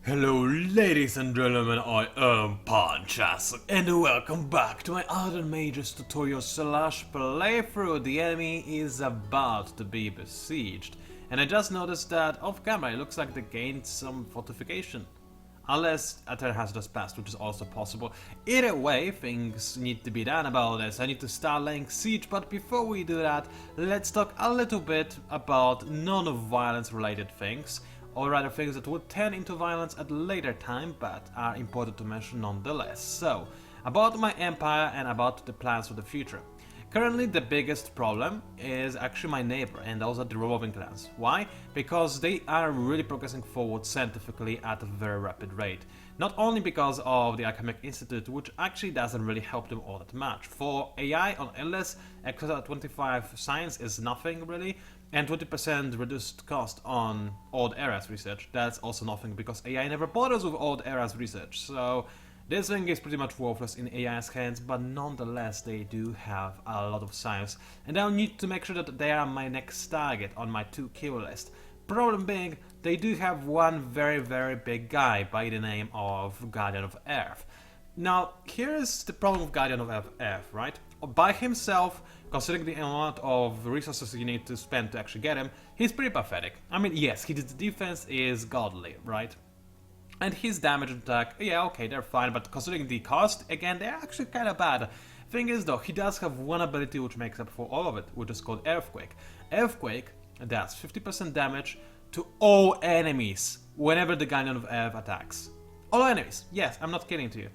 Hello ladies and gentlemen, I am PANCZASU and welcome back to my Ardent Mages tutorial slash playthrough. The enemy is about to be besieged and I just noticed that off camera it looks like they gained some fortification. Unless a turn has just passed, which is also possible. Either way, things need to be done about this. I need to start laying siege, but before we do that, let's talk a little bit about non-violence related things. Or rather things that would turn into violence at a later time, but are important to mention nonetheless. So, about my empire and about the plans for the future. Currently the biggest problem is actually my neighbor, and those are the revolving clans. Why? Because they are really progressing forward scientifically at a very rapid rate. Not only because of the Alchemic Institute, which actually doesn't really help them all that much. For AI on endless, extra 25 science is nothing really, and 20% reduced cost on old eras research, that's also nothing because AI never bothers with old eras research, so this thing is pretty much worthless in AI's hands, but nonetheless they do have a lot of science, and I'll need to make sure that they are my next target on my 2-kill list. Problem being, they do have one very big guy by the name of Guardian of Earth. Now, here's the problem with Guardian of Earth, right? By himself, considering the amount of resources you need to spend to actually get him, he's pretty pathetic. I mean, yes, his defense is godly, right? And his damage and attack, yeah, okay, they're fine, but considering the cost, again, they're actually kind of bad. Thing is though, he does have one ability which makes up for all of it, which is called Earthquake. Earthquake does 50% damage to all enemies whenever the Guardian of Earth attacks. All enemies, yes, I'm not kidding to you.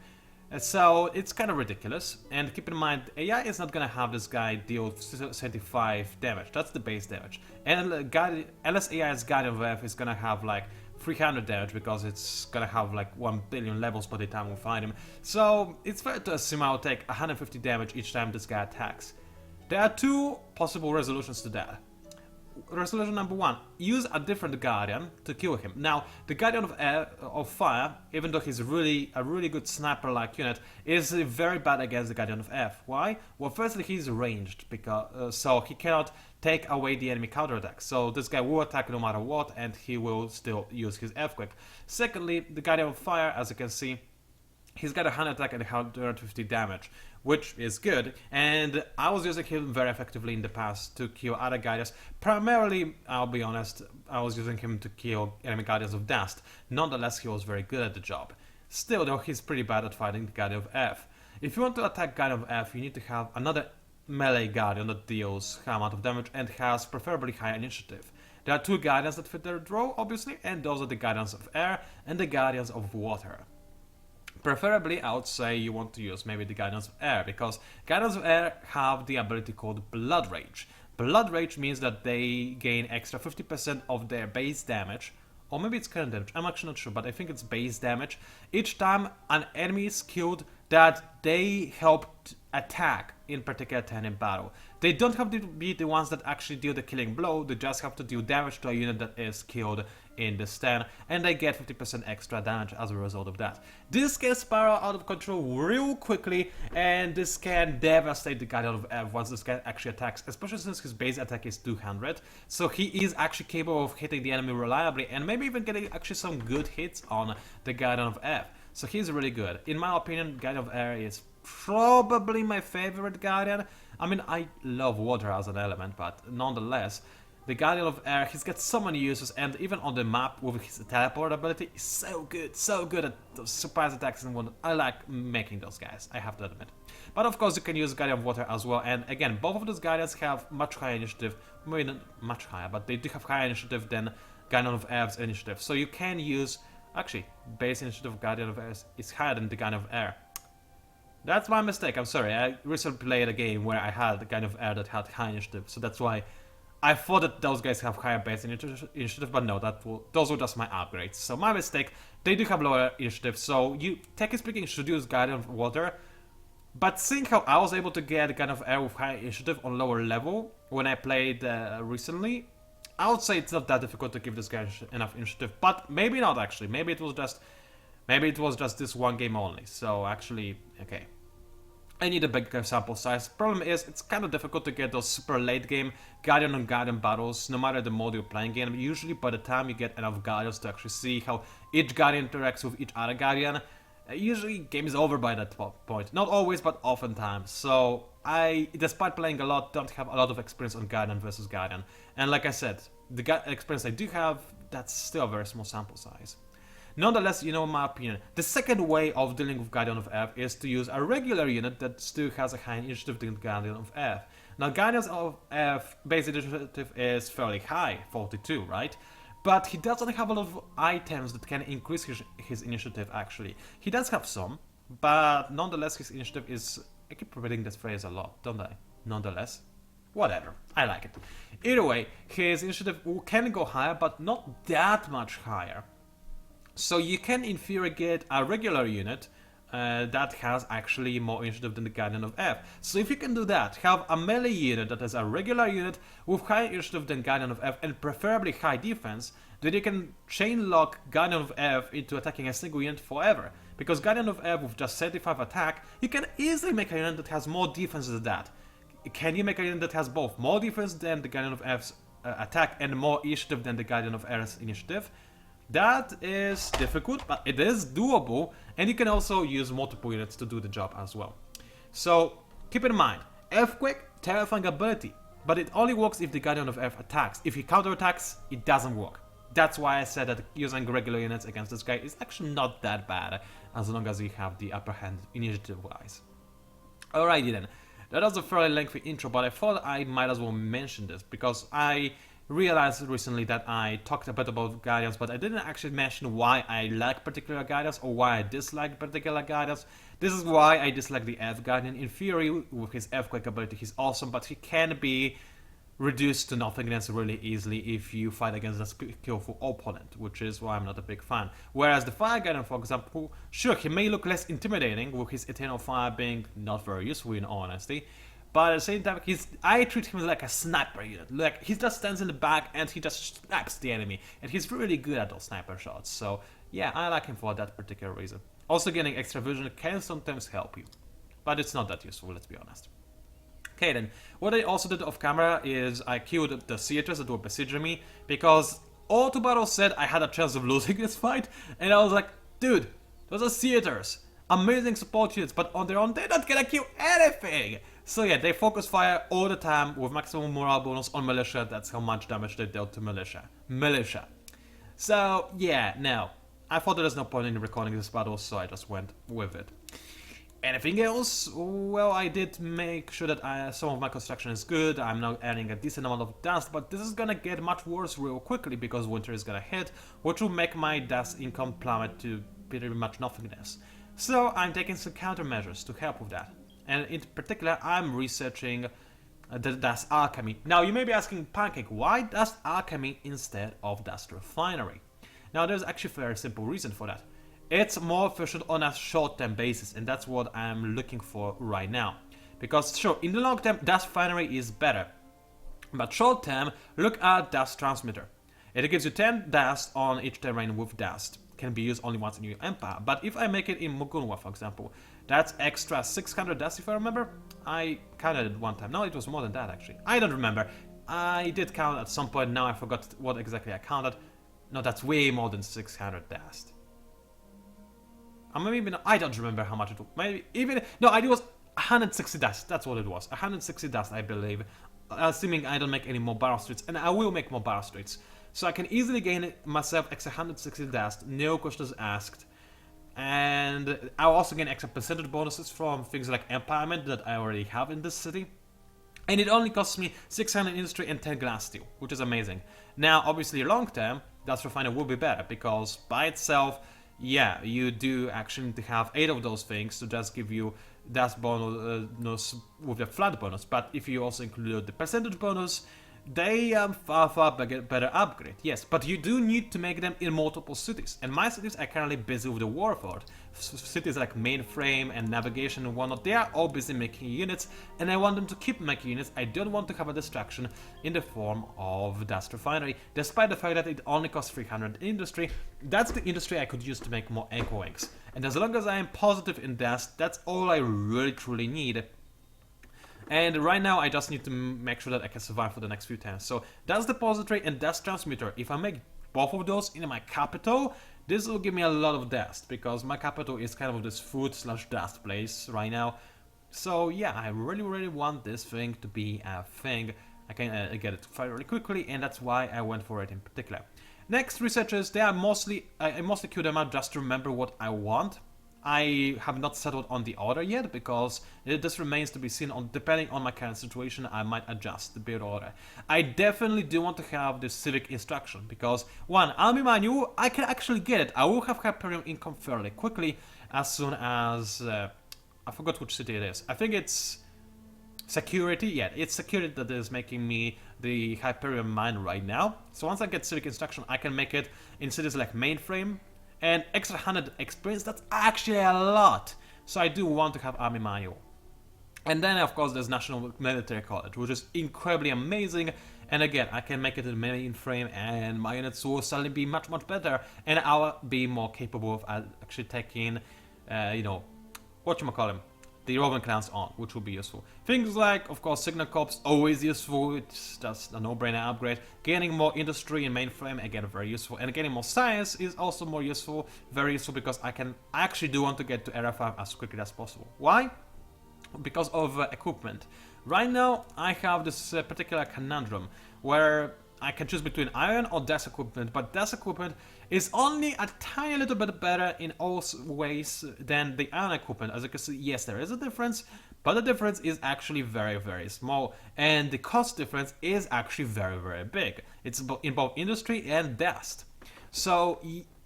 So it's kind of ridiculous, and keep in mind, AI is not gonna have this guy deal 75 damage, that's the base damage. And unless AI's Guardian of Earth is gonna have like 300 damage because it's gonna have like 1 billion levels by the time we find him. So it's fair to assume I'll take 150 damage each time this guy attacks. There are two possible resolutions to that. Resolution number one, use a different Guardian to kill him. Now, the Guardian of Fire, even though he's a really good sniper-like unit, is very bad against the Guardian of Earth. Why? Well, firstly, he's ranged, because so he cannot take away the enemy counterattack. So this guy will attack no matter what, and he will still use his Earthquake. Secondly, the Guardian of Fire, as you can see, he's got a 100 attack and 150 damage, which is good, and I was using him very effectively in the past to kill other Guardians. Primarily, I'll be honest, I was using him to kill enemy Guardians of Dust. Nonetheless, he was very good at the job. Still though, he's pretty bad at fighting the Guardian of Earth. If you want to attack Guardian of Earth, you need to have another melee Guardian that deals high amount of damage and has preferably high initiative. There are two Guardians that fit their draw, obviously, and those are the Guardians of Air and the Guardians of Water. Preferably, I would say you want to use maybe the Guardians of Air, because Guardians of Air have the ability called Blood Rage. Blood Rage means that they gain extra 50% of their base damage, or maybe it's current damage, I'm actually not sure, but I think it's base damage, each time an enemy is killed that they helped attack in particular turn in battle. They don't have to be the ones that actually deal the killing blow, they just have to deal damage to a unit that is killed in this turn, and they get 50% extra damage as a result of that. This can spiral out of control real quickly, and this can devastate the Guardian of Earth once this guy actually attacks, especially since his base attack is 200, so he is actually capable of hitting the enemy reliably, and maybe even getting actually some good hits on the Guardian of Earth. So he's really good. In my opinion, Guardian of Air is probably my favorite Guardian. I mean, I love water as an element, but nonetheless, the Guardian of Air, he's got so many uses, and even on the map with his teleport ability, he's so good at those surprise attacks and whatnot. I like making those guys, I have to admit. But of course you can use Guardian of Water as well, and again, both of those Guardians have much higher initiative, maybe not much higher, but they do have higher initiative than Guardian of Earth's initiative. So you can use, actually, base initiative of Guardian of Air is higher than the Guardian of Air. That's my mistake, I'm sorry, I recently played a game where I had the Guardian of Air that had high initiative, so that's why I thought that those guys have higher base initiative, but no, those were just my upgrades. So my mistake, they do have lower initiative, so you, technically speaking, should use Guardian of Water. But seeing how I was able to get Guardian of Air with high initiative on lower level when I played recently, I would say it's not that difficult to give this guy enough initiative, but maybe not actually. Maybe it was just this one game only. So actually, okay. I need a bigger sample size. Problem is, it's kind of difficult to get those super late game Guardian on Guardian battles, no matter the mode you're playing in. Usually by the time you get enough Guardians to actually see how each Guardian interacts with each other Guardian, usually game is over by that point. Not always, but oftentimes. So I, despite playing a lot, don't have a lot of experience on Guardian versus Guardian. And like I said, the experience I do have, that's still a very small sample size. Nonetheless, you know my opinion. The second way of dealing with Guardian of F is to use a regular unit that still has a high initiative than Guardian of F. Now, Guardian of F base initiative is fairly high, 42, right? But he doesn't have a lot of items that can increase his initiative, actually. He does have some, but nonetheless his initiative is... I keep repeating this phrase a lot, don't I? Nonetheless. Whatever, I like it. Either way, his initiative can go higher, but not that much higher. So you can in theory get a regular unit that has actually more initiative than the Guardian of F. So if you can do that, have a melee unit that is a regular unit with higher initiative than Guardian of F and preferably high defense, then you can chain lock Guardian of F into attacking a single unit forever. Because Guardian of F with just 75 attack, you can easily make a unit that has more defense than that. Can you make a unit that has both more defense than the Guardian of F's attack and more initiative than the Guardian of F's initiative? That is difficult, but it is doable, and you can also use multiple units to do the job as well. So keep in mind, Earthquake, terrifying ability, but it only works if the Guardian of Earth attacks. If he counterattacks, it doesn't work. That's why I said that using regular units against this guy is actually not that bad, as long as you have the upper hand initiative-wise. Alrighty then, that was a fairly lengthy intro, but I thought I might as well mention this, because I realized recently that I talked a bit about Guardians, but I didn't actually mention why I like particular Guardians or why I dislike particular Guardians. This is why I dislike the Earth Guardian. In theory, with his Earthquake ability, he's awesome, but he can be reduced to nothingness really easily if you fight against a skillful opponent, which is why I'm not a big fan. Whereas the Fire Guardian, for example, sure, he may look less intimidating, with his Eternal Fire being not very useful in all honesty, but at the same time, I treat him like a sniper unit. Like, he just stands in the back and he just snipes the enemy. And he's really good at those sniper shots. So, yeah, I like him for that particular reason. Also, getting extra vision can sometimes help you. But it's not that useful, let's be honest. Okay then, what I also did off camera is I killed the theaters that were besieging me. Because all two battles said I had a chance of losing this fight. And I was like, dude, those are theaters. Amazing support units, but on their own, they're not gonna kill anything! So yeah, they focus fire all the time with maximum morale bonus on militia. That's how much damage they dealt to militia. So yeah, no. I thought there was no point in recording this battle, so I just went with it. Anything else? Well, I did make sure that some of my construction is good. I'm now adding a decent amount of dust, but this is gonna get much worse real quickly because winter is gonna hit, which will make my dust income plummet to pretty much nothingness. So I'm taking some countermeasures to help with that. And in particular, I'm researching the Dust Alchemy. Now, you may be asking, Pancake, why Dust Alchemy instead of Dust Refinery? Now, there's actually a very simple reason for that. It's more efficient on a short-term basis, and that's what I'm looking for right now. Because, sure, in the long term, Dust Refinery is better. But short-term, look at Dust Transmitter. It gives you 10 dust on each terrain with dust. Can be used only once in your empire. But if I make it in Mugunwa, for example, that's extra 600 dust if I remember. I counted it one time. No, it was more than that actually. I don't remember. I did count at some point, now I forgot what exactly I counted. No, that's way more than 600 dust. Maybe I don't remember how much it was. Maybe even... No, it was 160 dust. That's what it was. 160 dust, I believe. Assuming I don't make any more barrel streets. And I will make more barrel streets. So I can easily gain myself extra 160 dust, no questions asked. And I'll also gain extra percentage bonuses from things like Empowerment that I already have in this city. And it only costs me 600 industry and 10 glass steel, which is amazing. Now, obviously, long term, Dust Refiner will be better, because by itself, yeah, you do actually need to have 8 of those things to just give you dust bonus with the flat bonus. But if you also include the percentage bonus, they far better upgrade, yes, but you do need to make them in multiple cities, and my cities are currently busy with the warfare. Cities like mainframe and navigation and whatnot, they are all busy making units, and I want them to keep making units. I don't want to have a distraction in the form of Dust Refinery, despite the fact that it only costs 300 industry. That's the industry I could use to make more Anchor Wings, and as long as I am positive in Dust, that's all I really truly need. And right now I just need to make sure that I can survive for the next few turns. So Dust Depository and Dust Transmitter, if I make both of those in my capital, this will give me a lot of dust, because my capital is kind of this food/dust place right now. So yeah, I really want this thing to be a thing. I can get it to fire really quickly, and that's why I went for it in particular. Next, researchers, they are mostly, I mostly queue them out just to remember what I want. I have not settled on the order yet, because this remains to be seen. Depending on my current situation, I might adjust the build order. I definitely do want to have this civic instruction, because one, army manual, I can actually get it. I will have Hyperion income fairly quickly, as soon as I forgot which city it is. I think it's security. Yeah, it's security that is making me the Hyperion mine right now. So once I get civic instruction, I can make it in cities like mainframe. And extra 100 experience, that's actually a lot. So I do want to have army manual. And then of course there's National Military College, which is incredibly amazing. And again, I can make it in mainframe, and my units will suddenly be much better. And I'll be more capable of actually taking, you know, whatchamacallit, the Roman clans on, which will be useful. Things like, of course, Signal Corps, always useful, it's just a no-brainer upgrade. Gaining more industry in mainframe, again, very useful. And getting more science is also more useful, very useful, because I actually do want to get to Era 5 as quickly as possible. Why? Because of equipment. Right now, I have this particular conundrum, where I can choose between iron or desk equipment, but desk equipment is only a tiny little bit better in all ways than the iron equipment. As you can see, yes, there is a difference, but the difference is actually very small, and the cost difference is actually very big. It's in both industry and dust. So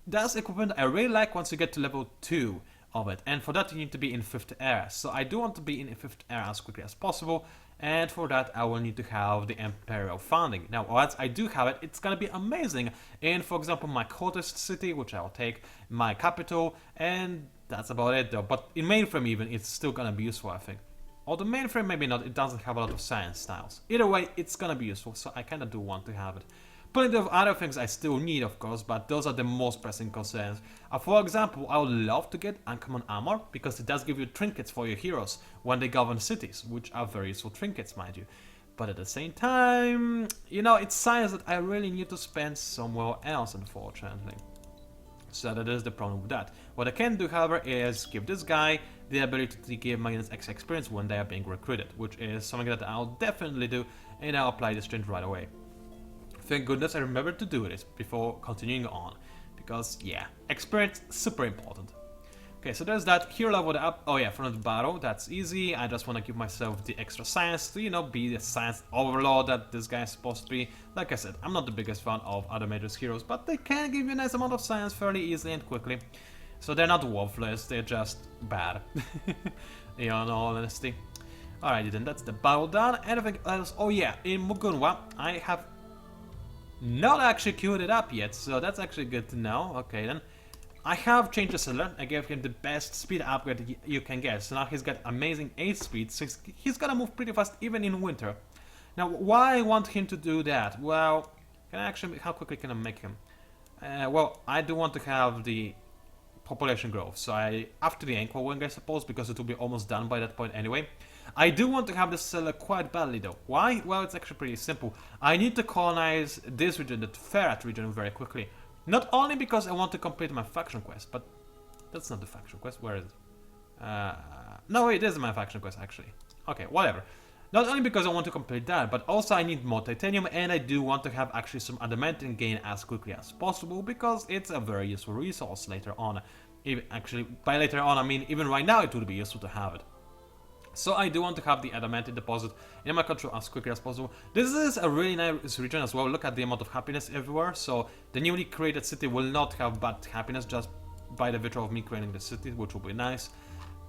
dust equipment I really like once you get to level 2 of it, and for that you need to be in 5th era. So I do want to be in 5th era as quickly as possible, and for that I will need to have the Imperial Founding. Now once I do have it, it's gonna be amazing in, for example, my coldest city, which I will take, my capital, and that's about it though. But in mainframe even, it's still gonna be useful, I think. Or the mainframe maybe not, it doesn't have a lot of science styles. Either way, it's gonna be useful, so I kinda do want to have it. Plenty of other things I still need, of course, but those are the most pressing concerns. For example, I would love to get uncommon armor, because it does give you trinkets for your heroes when they govern cities, which are very useful trinkets, mind you. But at the same time, you know, it's science that I really need to spend somewhere else, unfortunately. So that is the problem with that. What I can do, however, is give this guy the ability to give my units extra experience when they are being recruited, which is something that I'll definitely do, and I'll apply this change right away. Thank goodness I remembered to do this before continuing on, because yeah, experience super important. Okay, so there's that. Hero leveled up. Oh yeah, front of the battle, that's easy. I just want to give myself the extra science to, you know, be the science overlord that this guy is supposed to be. Like I said, I'm not the biggest fan of other Mages heroes, but they can give you a nice amount of science fairly easily and quickly. So they're not worthless, they're just bad. You know, in all honesty. Alrighty then, that's the battle done. Anything else? Oh yeah, in Mugunwa, I have not actually queued it up yet, so that's actually good to know. Okay then. I have changed the settler. I gave him the best speed upgrade you can get, so now he's got amazing 8 speed, so he's gonna move pretty fast even in winter. Now, why I want him to do that? Well, can I actually, how quickly can I make him? Well, I do want to have the population growth, so after the Anchor Wing, I suppose, because it will be almost done by that point anyway. I do want to have this settler quite badly though. Why? Well, it's actually pretty simple. I need to colonize this region, the Ferrat region, very quickly. Not only because I want to complete my faction quest, but that's not the faction quest. Where is it? No, it is my faction quest actually. Okay, whatever. Not only because I want to complete that, but also I need more titanium, and I do want to have actually some adamantine gain as quickly as possible, because it's a very useful resource later on. Actually, by later on I mean even right now it would be useful to have it. So I do want to have the adamantine deposit in my control as quickly as possible. This is a really nice region as well. Look at the amount of happiness everywhere. So the newly created city will not have bad happiness just by the virtue of me creating the city, which will be nice.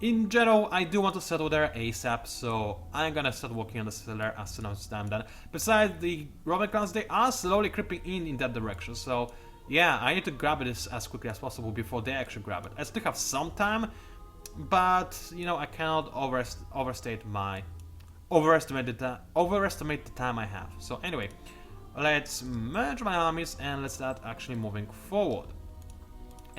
In general, I do want to settle there ASAP, so I'm gonna start working on the settler as soon as I'm done. Besides, the Roman clans, they are slowly creeping in that direction, so yeah, I need to grab this as quickly as possible before they actually grab it. I still have some time, but, you know, I cannot overestimate the time I have. So anyway, let's merge my armies and let's start actually moving forward.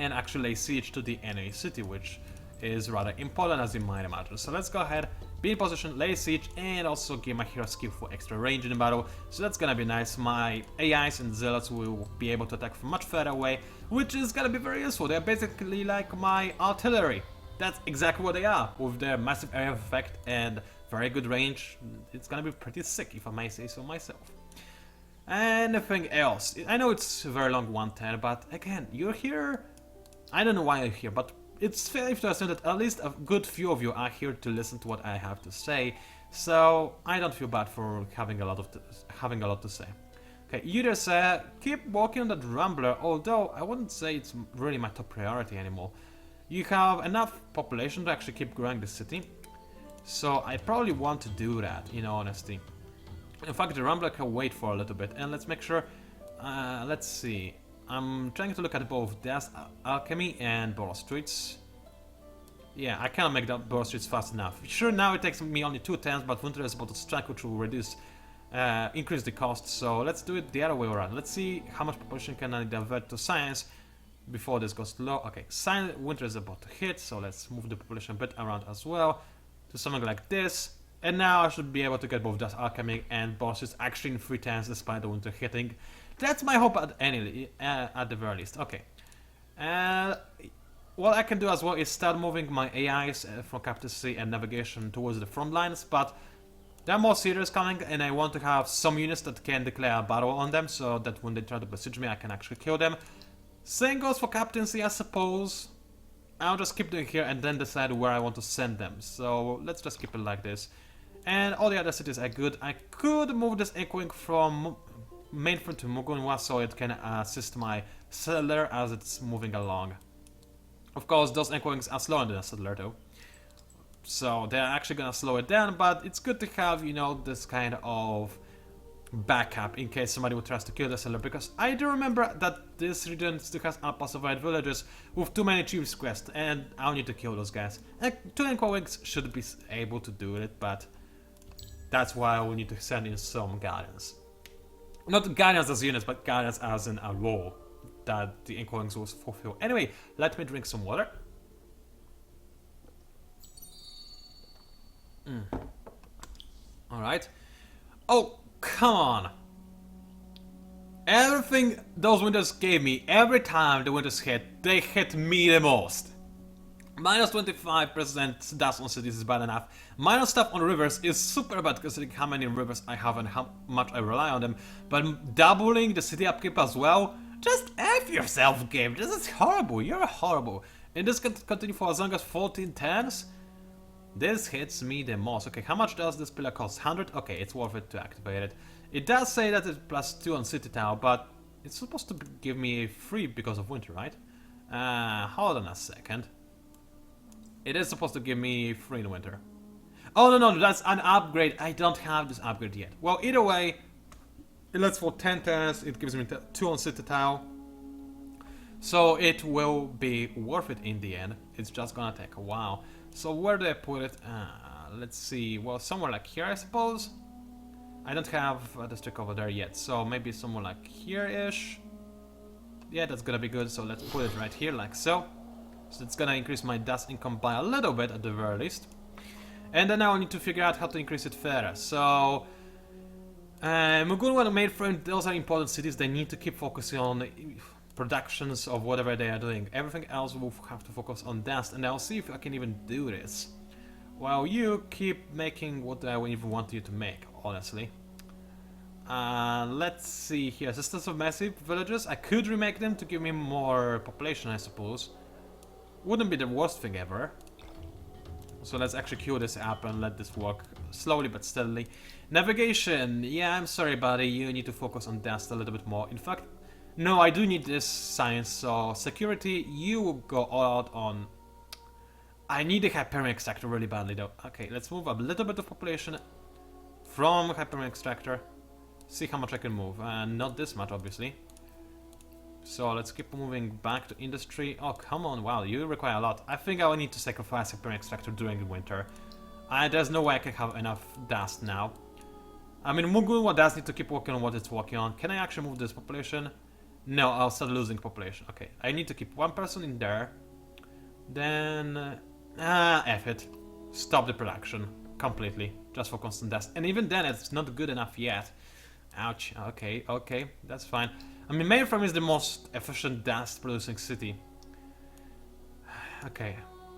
And actually lay siege to the enemy city, which is rather important as you might imagine. So let's go ahead, be in position, lay siege, and also give my hero skill for extra range in the battle. So that's gonna be nice. My AIs and zealots will be able to attack from much further away, which is gonna be very useful. They're basically like my artillery. That's exactly what they are, with their massive area of effect and very good range. It's gonna be pretty sick, if I may say so myself. Anything else? I know it's a very long 110, but again, you're here. I don't know why you're here, but it's safe to assume that at least a good few of you are here to listen to what I have to say. So I don't feel bad for having a lot to say. Okay, you just keep working on that Rambler, although I wouldn't say it's really my top priority anymore. You have enough population to actually keep growing the city, so I probably want to do that, in all honesty. In fact, the Rambler can wait for a little bit, and let's make sure, let's see. I'm trying to look at both Death Alchemy and Borrow Streets. Yeah, I cannot make that Borrow Streets fast enough. Sure, now it takes me only 2 turns, but Winter is about to strike, which will increase the cost, so let's do it the other way around. Let's see how much population can I divert to science before this goes low. Okay, Winter is about to hit, so let's move the population a bit around as well to something like this. And now I should be able to get both Death Alchemy and Bosses actually in 3 turns despite the Winter hitting. That's my hope at the very least. Okay. What I can do as well is start moving my AIs from captaincy and navigation towards the front lines, but there are more serious coming, and I want to have some units that can declare a battle on them, so that when they try to besiege me, I can actually kill them. Same goes for captaincy, I suppose. I'll just keep doing here and then decide where I want to send them. So let's just keep it like this. And all the other cities are good. I could move this Echoing from Mainfront to Mugunwa so it can assist my settler as it's moving along. Of course, those Echoings are slower than a settler though, so they're actually gonna slow it down, but it's good to have, you know, this kind of backup in case somebody would try to kill the settler, because I do remember that this region still has unpacified villages with too many chief's quests, and I'll need to kill those guys. And 2 Echoings should be able to do it, but that's why I will need to send in some guardians. Not guardians as units, but guardians as in a role that the Inquilings will fulfill. Anyway, let me drink some water. Alright. Oh, come on. Everything those winters gave me, every time the winters hit, they hit me the most. Minus 25% dust on cities is bad enough. Minus stuff on rivers is super bad considering how many rivers I have and how much I rely on them. But doubling the city upkeep as well? Just F yourself, game. This is horrible. You're horrible. And this can continue for as long as 14 turns? This hits me the most. Okay, how much does this pillar cost? 100? Okay, it's worth it to activate it. It does say that it's +2 on City Tower, but it's supposed to give me 3 because of winter, right? Hold on a second. It is supposed to give me 3 in winter. Oh, no, that's an upgrade. I don't have this upgrade yet. Well, either way, it lets for 10 turns. It gives me 2 on City Tower. So it will be worth it in the end. It's just gonna take a while. So where do I put it? Let's see. Well, somewhere like here, I suppose. I don't have a district over there yet, so maybe somewhere like here-ish. Yeah, that's gonna be good. So let's put it right here, like so. So it's gonna increase my dust income by a little bit at the very least. And then I'll need to figure out how to increase it further. So Mugunwa and Mainframe, those are important cities. They need to keep focusing on productions of whatever they are doing. Everything else will have to focus on dust, and I'll see if I can even do this. While you keep making what I even want you to make, honestly. Let's see here. Systems of massive villages. I could remake them to give me more population, I suppose. Wouldn't be the worst thing ever. So let's actually queue this up and let this work slowly but steadily. Navigation. Yeah, I'm sorry, buddy. You need to focus on dust a little bit more. In fact, no, I do need this science. So security, you will go all out on I need a Hyperion Extractor really badly though. Okay, let's move a little bit of population from Hyperion Extractor. See how much I can move. Not this much, obviously. So let's keep moving back to industry. Oh, come on, wow, you require a lot. I think I will need to sacrifice Hyperion Extractor during the winter. There's no way I can have enough dust now. I mean, Mugunwa does need to keep working on what it's working on. Can I actually move this population? No, I'll start losing population. Okay, I need to keep one person in there. Then... F it. Stop the production. Completely. Just for constant dust. And even then, it's not good enough yet. Ouch. Okay, okay. That's fine. I mean, Mainframe is the most efficient dust-producing city. Okay.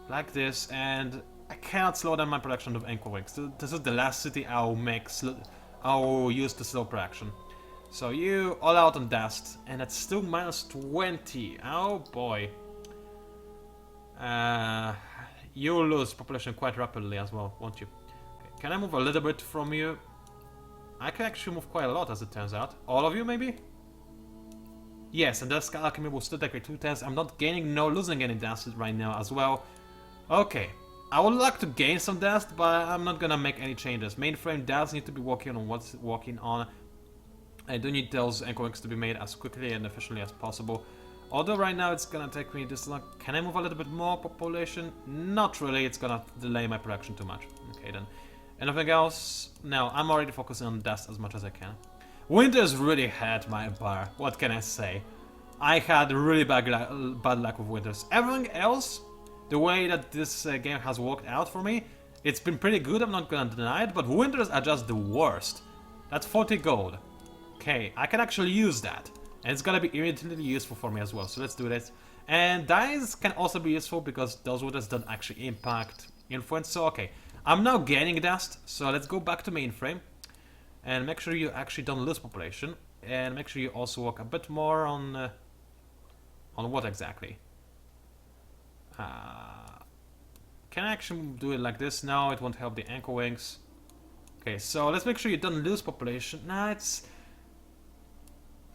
Like this, and... I cannot slow down my production of Anchor Wings. This is the last city I'll use to slow production. So you all out on dust, and it's still minus 20. Oh boy. You'll lose population quite rapidly as well, won't you? Okay. Can I move a little bit from you? I can actually move quite a lot, as it turns out. All of you, maybe? Yes, and that alchemy will still take 2 turns. I'm not gaining nor losing any dust right now as well. Okay. I would like to gain some dust, but I'm not gonna make any changes. Mainframe does need to be working on what's working on. I do need those Anchor Wings to be made as quickly and efficiently as possible. Although right now it's gonna take me this long. Can I move a little bit more population? Not really, it's gonna delay my production too much. Okay then. Anything else? No, I'm already focusing on dust as much as I can. Winters really had my empire, what can I say? I had really bad luck with winters. Everything else, the way that this game has worked out for me, it's been pretty good, I'm not gonna deny it, but winters are just the worst. That's 40 gold. Okay, I can actually use that. And it's gonna be immediately useful for me as well, so let's do this. And dyes can also be useful because those winters don't actually impact influence, so okay. I'm now gaining dust, so let's go back to mainframe. And make sure you actually don't lose population. And make sure you also work a bit more on what exactly? Can I actually do it like this? No, it won't help the Anchor Wings. Okay, so let's make sure you don't lose population. Nah, it's...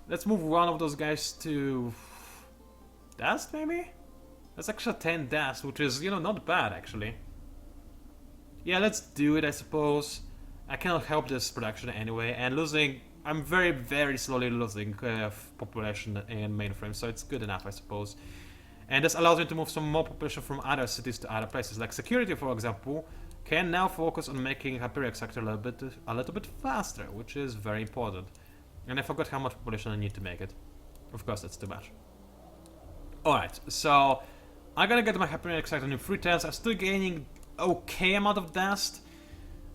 Let's move one of those guys to... dust, maybe? That's actually 10 dust, which is, you know, not bad, actually. Yeah, let's do it, I suppose. I cannot help this production anyway, and losing... I'm very, very slowly losing population in mainframe, so it's good enough, I suppose. And this allows me to move some more population from other cities to other places. Like security, for example, can now focus on making Hyperion Extractor a little bit faster, which is very important. And I forgot how much population I need to make it. Of course, that's too much. Alright, so I'm gonna get my Hyperion Extractor in 3 turns. I'm still gaining okay amount of dust.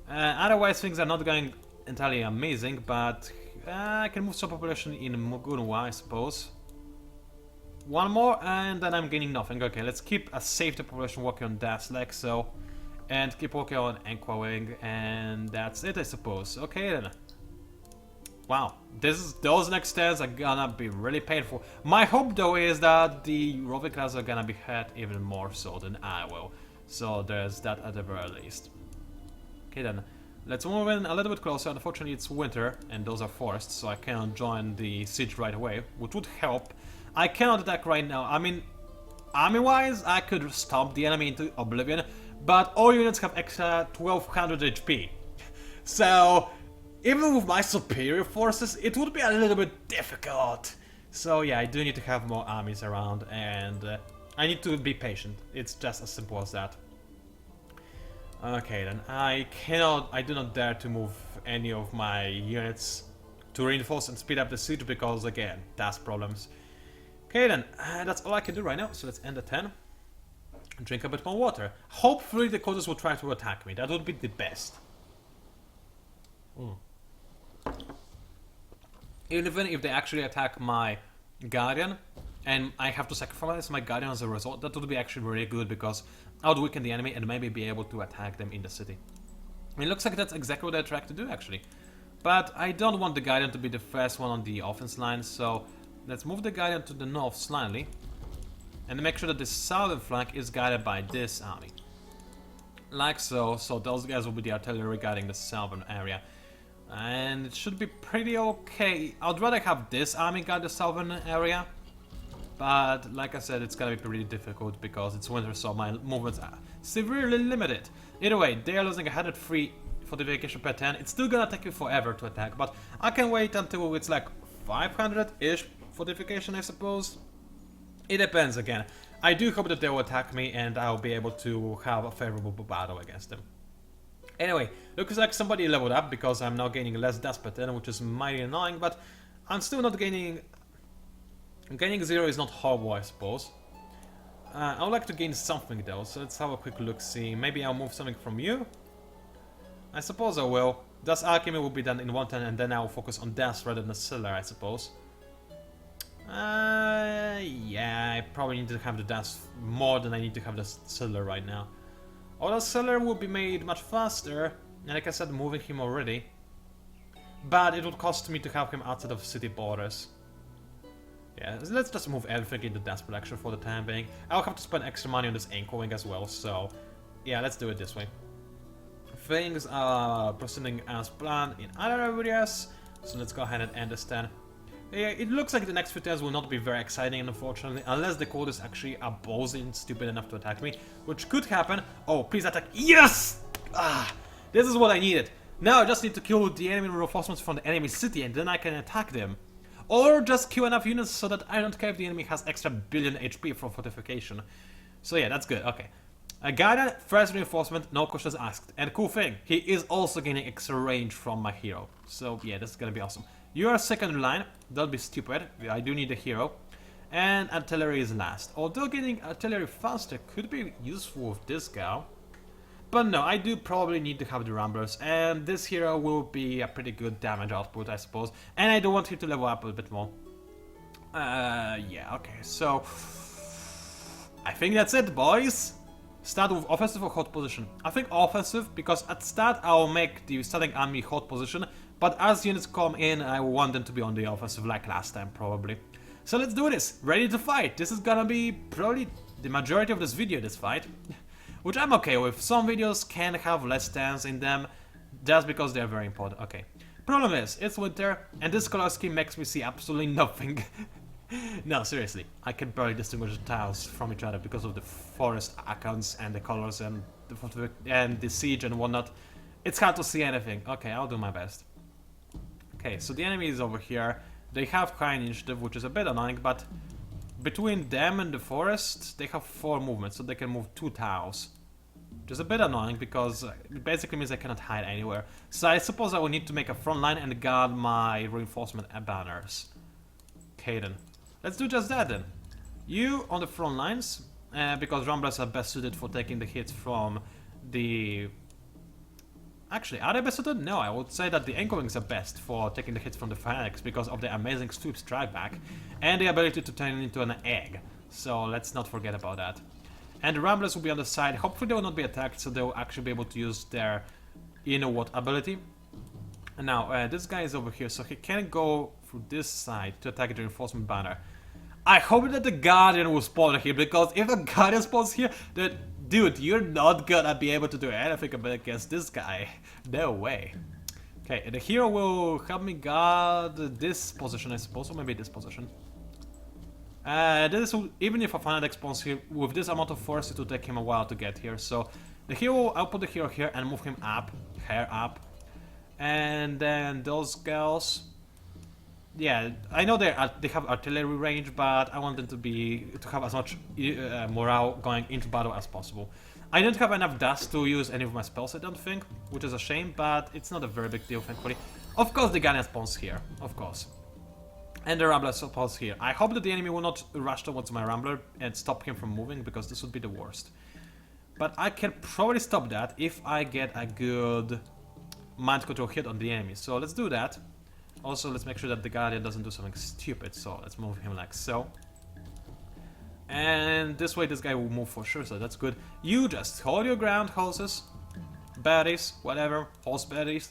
Otherwise, things are not going entirely amazing, but I can move some population in Mugunwa, I suppose. One more, and then I'm gaining nothing. Okay, let's keep a safety population working on dust like so. And keep working on Anchor Wing, and that's it, I suppose. Okay, then. Wow, those next turns are gonna be really painful. My hope, though, is that the roving class are gonna be hurt even more so than I will. So there's that at the very least. Okay, then. Let's move in a little bit closer. Unfortunately, it's winter, and those are forests, so I cannot join the siege right away, which would help. I cannot attack right now. I mean, army-wise, I could stomp the enemy into oblivion, but all units have extra 1200 HP. So, even with my superior forces, it would be a little bit difficult. So yeah, I do need to have more armies around, and I need to be patient. It's just as simple as that. Okay, then I do not dare to move any of my units to reinforce and speed up the siege because, again, dust problems. Okay then, that's all I can do right now, so let's end at 10. Drink a bit more water. Hopefully the Kotas will try to attack me, that would be the best. Even if they actually attack my Guardian, and I have to sacrifice my Guardian as a result, that would be actually really good because I would weaken the enemy and maybe be able to attack them in the city. It looks like that's exactly what I tried to do actually. But I don't want the Guardian to be the first one on the offense line, so let's move the Guardian to the north slightly and make sure that the southern flank is guided by this army. Like so, so those guys will be the artillery guarding the southern area. And it should be pretty okay. I'd rather have this army guard the southern area. but like I said, it's gonna be pretty difficult because it's winter, so my movements are severely limited. Either way, they are losing 103 fortification per 10. It's still gonna take you forever to attack, but I can wait until it's like 500-ish fortification, I suppose. It depends again. I do hope that they will attack me and I'll be able to have a favorable battle against them. Anyway, looks like somebody leveled up because I'm now gaining less dust per 10, which is mighty annoying, but I'm still not gaining... Gaining 0 is not horrible, I suppose. I would like to gain something though, so let's have a quick look, see. Maybe I'll move something from you? I suppose I will. Dust Alchemy will be done in one turn and then I'll focus on dust rather than Cellar, I suppose. Yeah, I probably need to have the dust more than I need to have the Cellar right now. Although Cellar will be made much faster, and like I said, moving him already. But it would cost me to have him outside of city borders. Yeah, let's just move everything into dust production for the time being. I'll have to spend extra money on this ankle wing as well, so yeah, let's do it this way. Things are proceeding as planned in other areas, so let's go ahead and end this turn. Yeah, it looks like the next few turns will not be very exciting, unfortunately, unless the cultists actually are ballsy and stupid enough to attack me, which could happen. Oh, please attack. Yes! Ah, this is what I needed. Now I just need to kill the enemy reinforcements from the enemy city, and then I can attack them. Or just kill enough units so that I don't care if the enemy has extra billion HP from fortification. So yeah, that's good, okay. A guided first reinforcement, no questions asked. And cool thing, he is also gaining extra range from my hero. So yeah, this is gonna be awesome. You are second line, don't be stupid, I do need a hero. And artillery is last. Although getting artillery faster could be useful with this guy. But no, I do probably need to have the Ramblers, and this hero will be a pretty good damage output, I suppose. And I do want him to level up a bit more. Yeah, okay, so... I think that's it, boys! Start with offensive or hot position. I think offensive, because at start I'll make the starting army hot position, but as units come in, I want them to be on the offensive like last time, probably. So let's do this! Ready to fight! This is gonna be probably the majority of this video, this fight. Which I'm okay with. Some videos can have less stands in them, just because they're very important. Okay. Problem is, it's winter, and this color scheme makes me see absolutely nothing. No, seriously. I can barely distinguish the tiles from each other because of the forest icons and the colors and the siege and whatnot. It's hard to see anything. Okay, I'll do my best. Okay, so the enemy is over here. They have high initiative, which is a bit annoying, but between them and the forest, they have 4 movements, so they can move 2 tiles. Which is a bit annoying, because it basically means I cannot hide anywhere. So I suppose I will need to make a front line and guard my reinforcement banners. Okay then. Let's do just that then. You on the front lines, because Ramblers are best suited for taking the hits from the... Actually, are they best suited? No, I would say that the Anchorwings are best for taking the hits from the Fanatics because of the amazing sweep strike back and the ability to turn it into an egg. So let's not forget about that. And the Ramblers will be on the side. Hopefully they will not be attacked, so they will actually be able to use their you-know-what ability. And now, this guy is over here, so he can go through this side to attack the reinforcement banner. I hope that the Guardian will spawn here, because if a Guardian spawns here, then... Dude, you're not gonna be able to do anything against this guy. No way. Okay, the hero will help me guard this position, I suppose, or maybe this position. Even if a Fanatic spawns here, with this amount of force, it will take him a while to get here. So, the hero, I'll put the hero here and move him up, hair up. And then those girls... Yeah, I know they have artillery range, but I want them to have as much morale going into battle as possible. I don't have enough dust to use any of my spells, I don't think, which is a shame, but it's not a very big deal, thankfully. Of course, the Guardian spawns here, of course. And the Rambler spawns here. I hope that the enemy will not rush towards my Rambler and stop him from moving, because this would be the worst. But I can probably stop that if I get a good mind control hit on the enemy. So let's do that. Also, let's make sure that the Guardian doesn't do something stupid, so let's move him like so. And this way this guy will move for sure, so that's good. You just hold your ground, horses, baddies, whatever, horse baddies,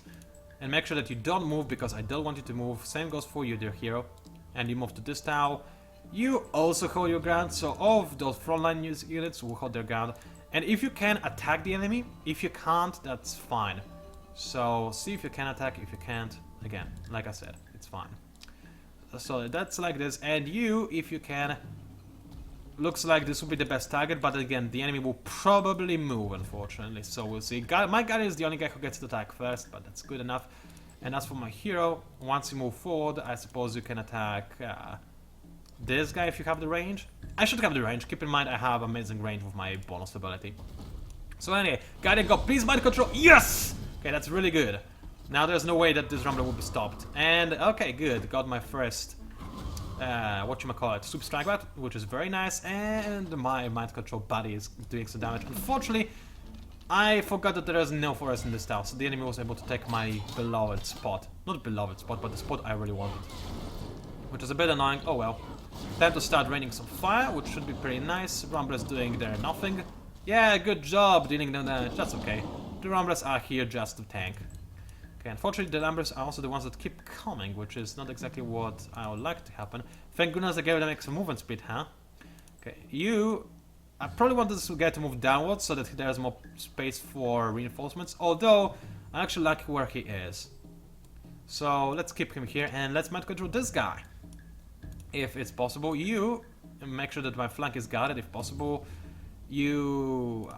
and make sure that you don't move, because I don't want you to move. Same goes for you, dear hero. And you move to this tower. You also hold your ground, so all of those frontline units will hold their ground. And if you can, attack the enemy. If you can't, that's fine. So, see if you can attack, if you can't. Again, like I said, it's fine. So that's like this, and you, if you can, Looks like this will be the best target, but again, the enemy will probably move, unfortunately. So we'll see. My guy is the only guy who gets to attack first, but that's good enough. And as for my hero, once you move forward, I suppose you can attack this guy if you have the range. I should have the range. Keep in mind, I have amazing range with my bonus ability. So anyway, guided go. Please mind control. Yes! Okay, that's really good. Now there's no way that this Rumbler will be stopped. And okay, good. Got my first whatchamacallit, Super Strike Bat, which is very nice, and my mind control buddy is doing some damage. Unfortunately, I forgot that there is no forest in this town, so the enemy was able to take my beloved spot. Not beloved spot, but the spot I really wanted. Which is a bit annoying. Oh well. Time to start raining some fire, which should be pretty nice. Rumbler's doing there nothing. Yeah, good job dealing them damage, that's okay. The Rumblers are here just to tank. Okay, unfortunately the Rumblers are also the ones that keep coming, which is not exactly what I would like to happen. Thank goodness I gave them extra movement speed, huh? Okay, I probably want this guy to move downwards so that there's more space for reinforcements, although I actually like where he is. So let's keep him here and let's mind control this guy. If it's possible, make sure that my flank is guarded if possible. You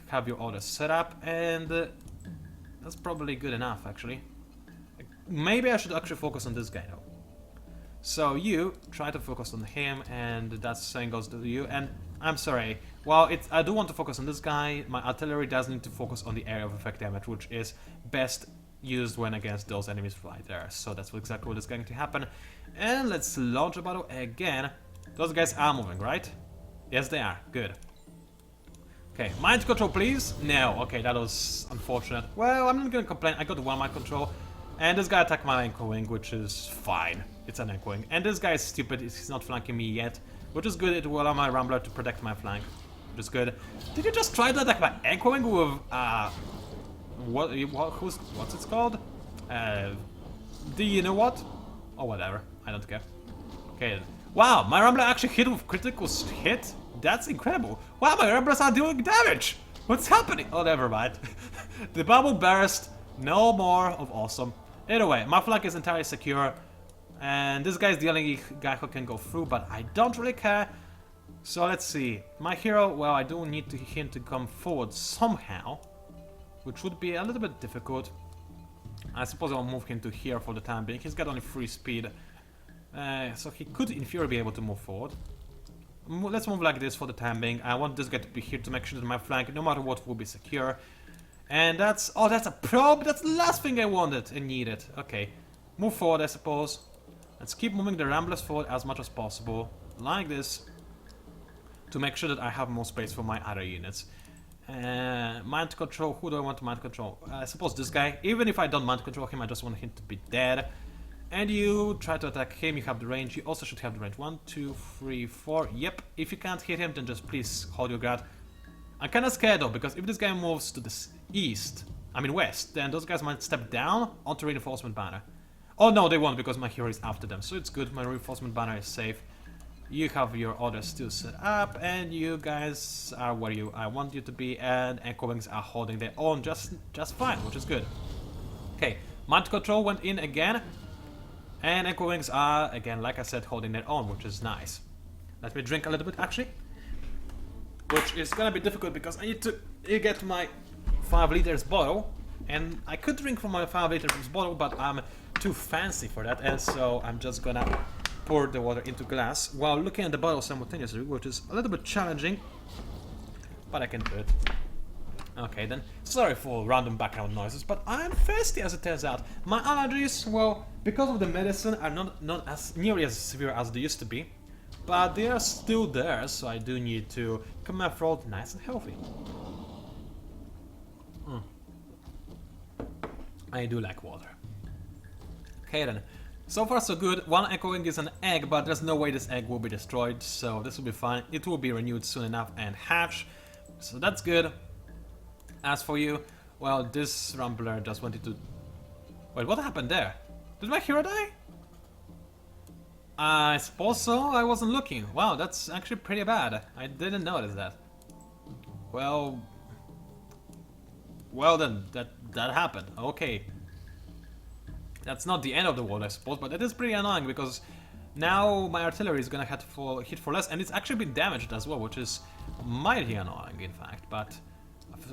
have your orders set up, and that's probably good enough, actually. Maybe I should actually focus on this guy, though. So you try to focus on him, and that same goes to you. And I'm sorry, well, I do want to focus on this guy. My artillery does need to focus on the area of effect damage, which is best used when against those enemies right there. So that's exactly what is going to happen. And let's launch a battle again. Those guys are moving, right? Yes, they are. Good. Okay, mind control, please. No, okay, that was unfortunate. Well, I'm not gonna complain. I got one mind control, and this guy attacked my anchor wing, which is fine. It's an anchor wing, and this guy is stupid. He's not flanking me yet, which is good. It will allow my Rumbler to protect my flank, which is good. Did you just try to attack my anchor wing with what's it called? Do you know what? Or whatever. I don't care. Okay. Wow, my Rumbler actually hit with critical hit. That's incredible. Wow, my Rumblers are doing damage! What's happening? Oh, never mind. The bubble burst. No more of awesome. Either way, my flank is entirely secure. And this guy is the only guy who can go through, but I don't really care. So let's see. My hero, well, I do need him to come forward somehow. Which would be a little bit difficult. I suppose I'll move him to here for the time being. He's got only 3 speed. So he could, in theory, be able to move forward. Let's move like this for the time being. I want this guy to be here to make sure that my flank, no matter what, will be secure. And that's... Oh, that's a probe! That's the last thing I wanted and needed. Okay. Move forward, I suppose. Let's keep moving the Ramblers forward as much as possible. Like this. To make sure that I have more space for my other units. Mind control. Who do I want to mind control? I suppose this guy. Even if I don't mind control him, I just want him to be dead. And you try to attack him, you have the range, you also should have the range. 1, 2, 3, 4, yep. If you can't hit him, then just please hold your guard. I'm kinda scared though, because if this guy moves to the west, then those guys might step down onto reinforcement banner. Oh no, they won't, because my hero is after them, so it's good, my reinforcement banner is safe. You have your orders still set up, and you guys are where I want you to be, and Anchor Wings are holding their own just fine, which is good. Okay, mind control went in again. And Echo Wings are, again, like I said, holding their own, which is nice. Let me drink a little bit, actually. Which is gonna be difficult because I need to get my 5 liters bottle. And I could drink from my 5 liters bottle, but I'm too fancy for that. And so I'm just gonna pour the water into glass while looking at the bottle simultaneously, which is a little bit challenging. But I can do it. Okay then, sorry for random background noises, but I'm thirsty as it turns out. My allergies, well, because of the medicine, are not as nearly as severe as they used to be. But they are still there, so I do need to keep my throat nice and healthy. I do like water. Okay then, so far so good. One echoing is an egg, but there's no way this egg will be destroyed, so this will be fine. It will be renewed soon enough and hatch, so that's good. As for you, well, this Rumbler just wanted to... Wait, what happened there? Did my hero die? I suppose so, I wasn't looking. Wow, that's actually pretty bad. I didn't notice that. Well then, that happened. Okay. That's not the end of the world, I suppose, but it is pretty annoying because Now my artillery is gonna hit for less, and it's actually been damaged as well, which is mighty annoying, in fact. But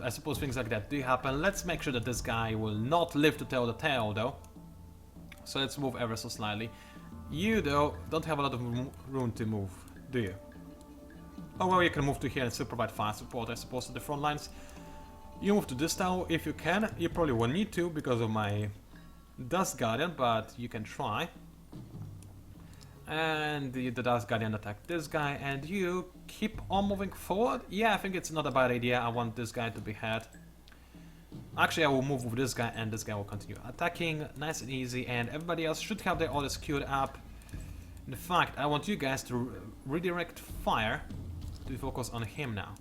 I suppose things like that do happen. Let's make sure that this guy will not live to tell the tale, though. So let's move ever so slightly. You, though, don't have a lot of room to move, do you? Oh, well, you can move to here and still provide fire support, I suppose, to the front lines. You move to this tower if you can. You probably won't need to because of my Dust Guardian, but you can try. And the Dust Guardian attack this guy, and you keep on moving forward. Yeah, I think it's not a bad idea. I want this guy to be had. Actually, I will move with this guy, and this guy will continue attacking. Nice and easy, and everybody else should have their orders queued up. In fact, I want you guys to redirect fire to focus on him now.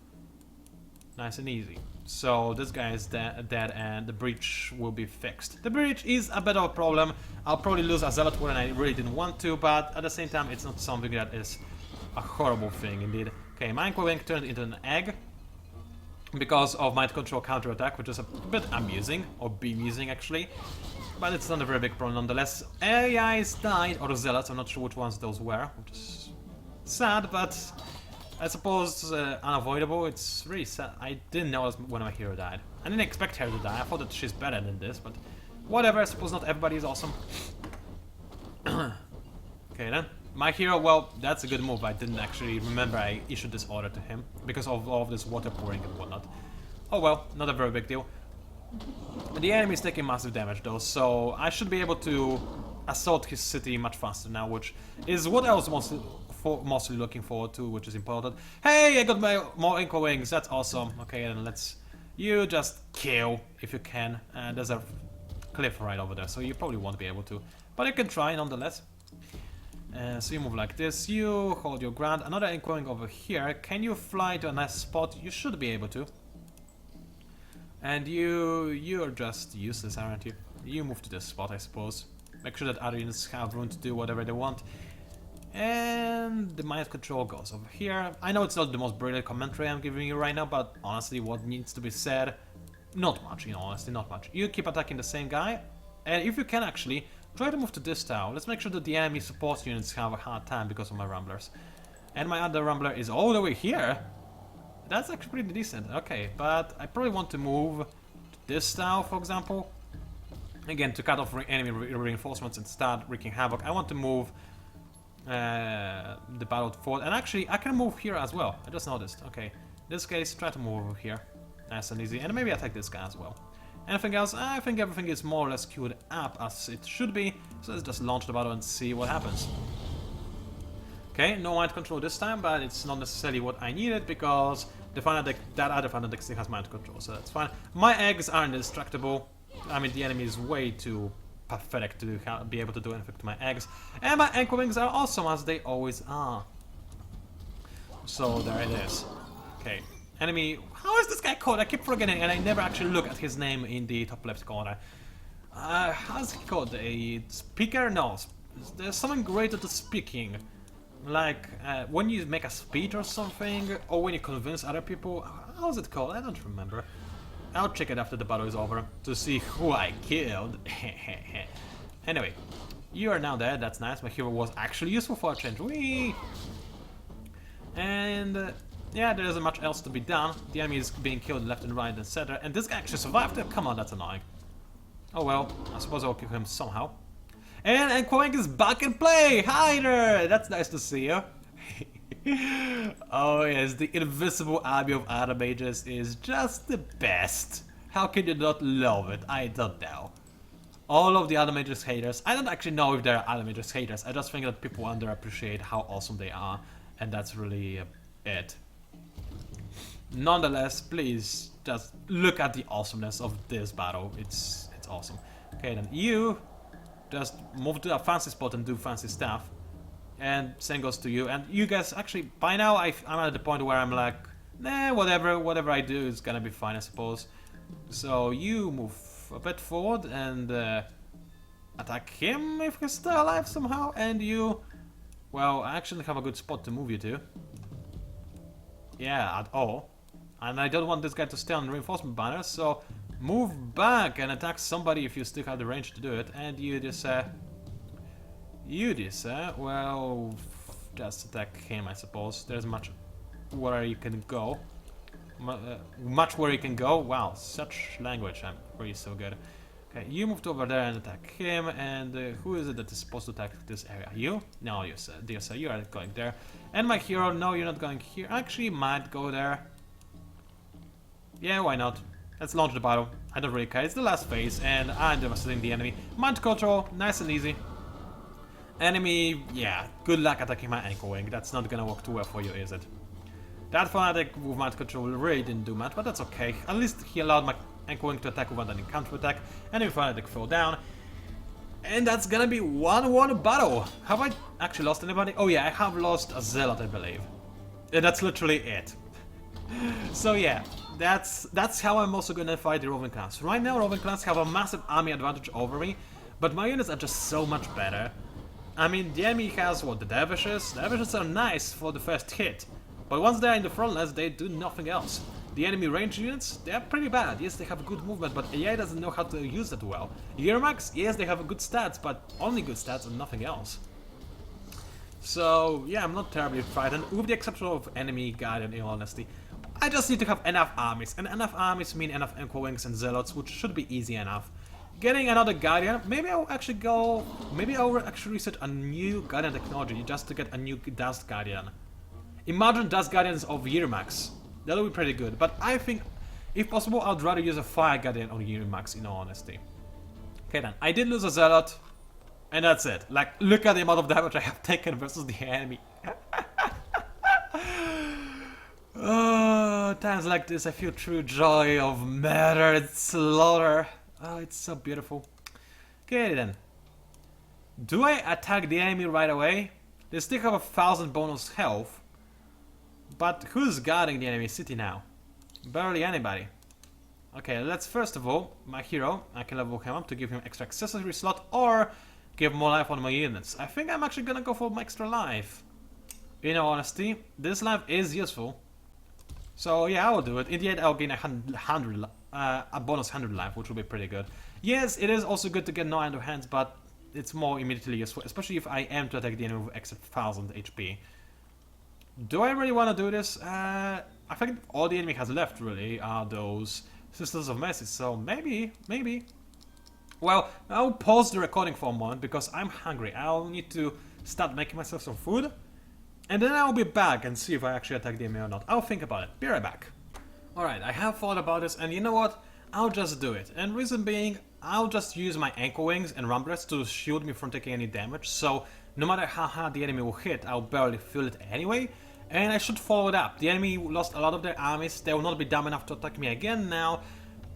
Nice and easy. So this guy is dead and the breach will be fixed. The breach is a bit of a problem. I'll probably lose a Zealot when I really didn't want to, but at the same time it's not something that is a horrible thing indeed. Okay, Mind Wing turned into an egg because of Mind Control counterattack, which is a bit amusing, or bemusing actually. But it's not a very big problem nonetheless. AIs died, or Zealots, I'm not sure which ones those were, which is sad, but I suppose unavoidable. It's really sad. I didn't know when my hero died. I didn't expect her to die. I thought that she's better than this, but whatever. I suppose not everybody is awesome. Okay then. My hero, well, that's a good move. I didn't actually remember I issued this order to him because of all of this water pouring and whatnot. Oh well, not a very big deal. The enemy is taking massive damage though, so I should be able to assault his city much faster now, which is what I was mostly looking forward to, which is important. Hey, I got my more Inca Wings, that's awesome. Okay, then let's... You just kill if you can. There's a cliff right over there, so you probably won't be able to. But you can try nonetheless. So you move like this, you hold your ground. Another Inca Wing over here. Can you fly to a nice spot? You should be able to. And you're just useless, aren't you? You move to this spot, I suppose. Make sure that Arians have room to do whatever they want. And the Mind Control goes over here. I know it's not the most brilliant commentary I'm giving you right now, but honestly, what needs to be said? Not much, you know, honestly, not much. You keep attacking the same guy, and if you can actually, try to move to this tower. Let's make sure that the enemy support units have a hard time because of my Rumblers. And my other Rumbler is all the way here. That's actually pretty decent, okay, but I probably want to move to this tower, for example. Again, to cut off enemy reinforcements and start wreaking havoc. I want to move the battle forward, and actually I can move here as well. I just noticed. Okay, in this case, try to move over here, nice and easy, and maybe attack this guy as well. Anything else? I think everything is more or less queued up as it should be. So let's just launch the battle and see what happens. Okay, no Mind Control this time, but it's not necessarily what I needed because the final deck, that other final deck still has Mind Control, so that's fine. My eggs are indestructible. I mean, the enemy is way too pathetic to be able to do anything to my eggs. And my Anchor Wings are awesome, as they always are. So there it is. Okay. Enemy... How is this guy called? I keep forgetting, and I never actually look at his name in the top left corner. How's he called? A speaker? No. There's something related to speaking. Like, when you make a speech or something, or when you convince other people. How's it called? I don't remember. I'll check it after the battle is over to see who I killed. Anyway, you are now dead. That's nice. My hero was actually useful for a change. Whee! And yeah, there isn't much else to be done. The enemy is being killed left and right, etc. And this guy actually survived. Come on, that's annoying. Oh well, I suppose I'll kill him somehow. And Quank is back in play. Hi there. That's nice to see you. Oh yes, the invisible army of Ardent Mages is just the best. How can you not love it? I don't know. All of the Ardent Mages haters, I don't actually know if they're Ardent Mages haters, I just think that people underappreciate how awesome they are, and that's really it. Nonetheless, please just look at the awesomeness of this battle. It's awesome. Okay, then you just move to a fancy spot and do fancy stuff. And same goes to you. And you guys, actually, by now I'm at the point where I'm like, nah, whatever I do is gonna be fine, I suppose. So you move a bit forward and attack him if he's still alive somehow. And you, well, I actually have a good spot to move you to. Yeah, at all. And I don't want this guy to stay on reinforcement banner, so move back and attack somebody if you still have the range to do it. And you just You this, well, just attack him, I suppose. There's much where you can go. Much where you can go. Wow, such language. I'm really so good. Okay, you moved over there and attack him. And who is it that is supposed to attack this area? You? No, you sir. Dear sir, you are going there. And my hero, no, you're not going here. Actually, might go there. Yeah, why not? Let's launch the battle. I don't really care. It's the last phase, and I'm devastating the enemy. Mind control, nice and easy. Enemy, yeah, good luck attacking my ankle wing. That's not gonna work too well for you, is it? That fanatic with mind control really didn't do much, but that's okay. At least he allowed my ankle wing to attack without any counter attack. Enemy fanatic fell down. And that's gonna be 1-1 battle. Have I actually lost anybody? Oh yeah, I have lost a zealot, I believe. And that's literally it. So yeah, that's how I'm also gonna fight the roving clans. Right now, roving clans have a massive army advantage over me, but my units are just so much better. I mean, the enemy has, what, the dervishes? The dervishes are nice for the first hit, but once they're in the front lines, they do nothing else. The enemy range units, they're pretty bad. Yes, they have good movement, but AI doesn't know how to use that well. Yermax, yes, they have good stats, but only good stats and nothing else. So, yeah, I'm not terribly frightened, with the exception of enemy Guardian, in all honesty. I just need to have enough armies, and enough armies mean enough Echo Wings and Zealots, which should be easy enough. Getting another Guardian, maybe I'll actually research a new Guardian technology just to get a new Dust Guardian. Imagine Dust Guardians of Yermax. That'll be pretty good, but I think, if possible, I'd rather use a Fire Guardian on Yermax, in all honesty. Okay then, I did lose a Zealot, and that's it. Like, look at the amount of damage I have taken versus the enemy. Oh, times like this I feel true joy of murder and slaughter. Oh, it's so beautiful. Okay then. Do I attack the enemy right away? They still have 1,000 bonus health. But who's guarding the enemy city now? Barely anybody. Okay, let's first of all, my hero, I can level him up to give him extra accessory slot or give more life on my units. I think I'm actually gonna go for my extra life. In all honesty, this life is useful. So yeah, I will do it. In the end, I'll gain a bonus 100 life, which will be pretty good. Yes, it is also good to get no under hands, but it's more immediately useful, especially if I am to attack the enemy with extra 1000 HP. Do I really want to do this? I think all the enemy has left really are those Sisters of Mercy, so maybe. Well, I'll pause the recording for a moment because I'm hungry. I'll need to start making myself some food. And then I'll be back and see if I actually attack the enemy or not. I'll think about it. Be right back. Alright, I have thought about this, and you know what? I'll just do it. And reason being, I'll just use my ankle wings and rumblers to shield me from taking any damage, so no matter how hard the enemy will hit, I'll barely feel it anyway. And I should follow it up. The enemy lost a lot of their armies, they will not be dumb enough to attack me again now.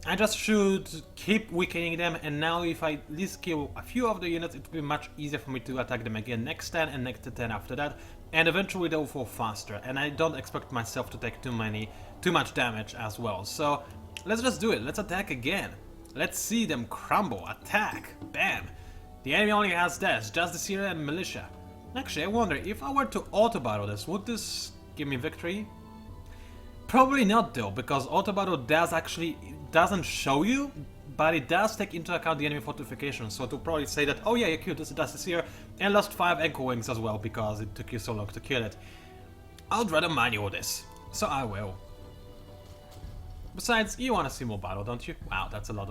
I just should keep weakening them, and now if I at least kill a few of the units, it will be much easier for me to attack them again next turn and next turn after that. And eventually they'll fall faster, and I don't expect myself to take too much damage as well. So let's just do it, let's attack again. Let's see them crumble, attack, bam. The enemy only has this, just the Syria and Militia. Actually, I wonder, if I were to auto-battle this, would this give me victory? Probably not though, because auto-battle doesn't show you, but it does take into account the enemy fortification, so it will probably say that, oh yeah, you killed this Dusty here, and lost 5 Echo Wings as well, because it took you so long to kill it. I'd rather manual this, so I will. Besides, you want to see more battle, don't you? Wow, that's a lot